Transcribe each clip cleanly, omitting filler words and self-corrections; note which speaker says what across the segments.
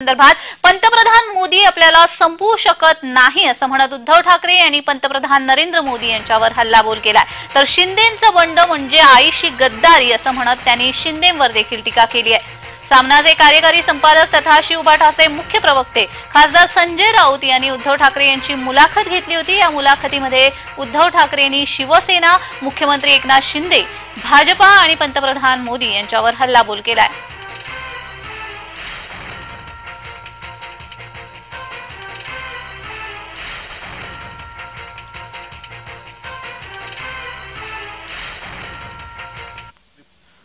Speaker 1: संदर्भात पंतप्रधान मोदी आपल्याला संपवू शकत नाही असं म्हणत उद्धव ठाकरे यांनी पंतप्रधान नरेंद्र मोदी यांच्यावर हल्लाबोल केलाय। तर शिंदेंचं बंड म्हणजे आईशी गद्दारी असं म्हणत त्यांनी शिंदेंवर देखील टीका केली आहे। सामनाचे कार्यकारी संपादक तथा शिवबाठाचे मुख्य प्रवक्ते खासदार संजय राऊत यांनी उद्धव ठाकरे यांची मुलाखत घेतली होती। या मुलाखतीमध्ये उद्धव ठाकरेंनी शिवसेना, मुख्यमंत्री एकनाथ शिंदे, भाजपा आणि पंतप्रधान मोदी यांच्यावर हल्लाबोल केलाय।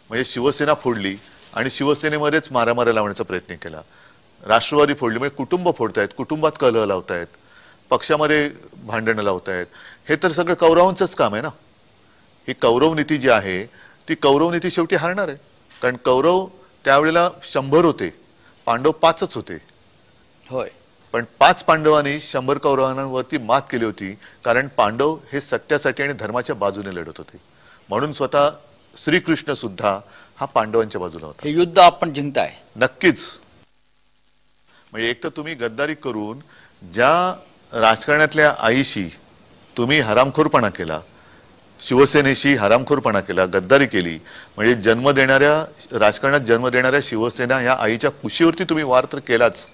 Speaker 2: म्हणजे शिवसेना फोडली आणि शिवसेनेमध्येच मारामारी लावण्याचा प्रयत्न केला। राष्ट्रवादी फोडली म्हणजे कुटुंब फोडतायत, कुटुंबात कलह लावतायत, पक्षामध्ये भांडणं लावतायत। हे तर सगळं कौरवांचंच काम आहे ना। ही कौरव नीती जी आहे ती कौरव नीती शेवटी हारणार आहे। कारण कौरव त्यावेळेला 100 होते, पांडव 5च होते।
Speaker 3: होय,
Speaker 2: पण 5 पांडवांनी 100 कौरवांवरती मात केली होती। कारण पांडव हे सत्यासाठी आणि धर्माच्या बाजूने लढत होते। म्हणून स्वतः श्रीकृष्ण सुद्धा हा पांडवांच्या बाजूला होता।
Speaker 3: हे युद्ध आपण जिंकताय
Speaker 2: नक्कीच। म्हणजे एक तर तुम्ही गद्दारी करून ज्या राजकारणातल्या आईशी तुम्ही हरामखोरपणा केला, शिवसेनेशी हरामखोरपणा केला, गद्दारी केली, म्हणजे राजकारणात जन्म देणाऱ्या शिवसेना या आईच्या कुशीवरती तुम्ही वार तर केलाच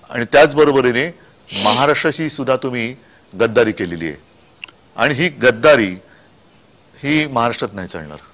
Speaker 2: आणि त्याचबरोबरीने महाराष्ट्राशी सुद्धा तुम्ही गद्दारी केलेली आहे। आणि ही गद्दारी ही महाराष्ट्रात नाही चालणार।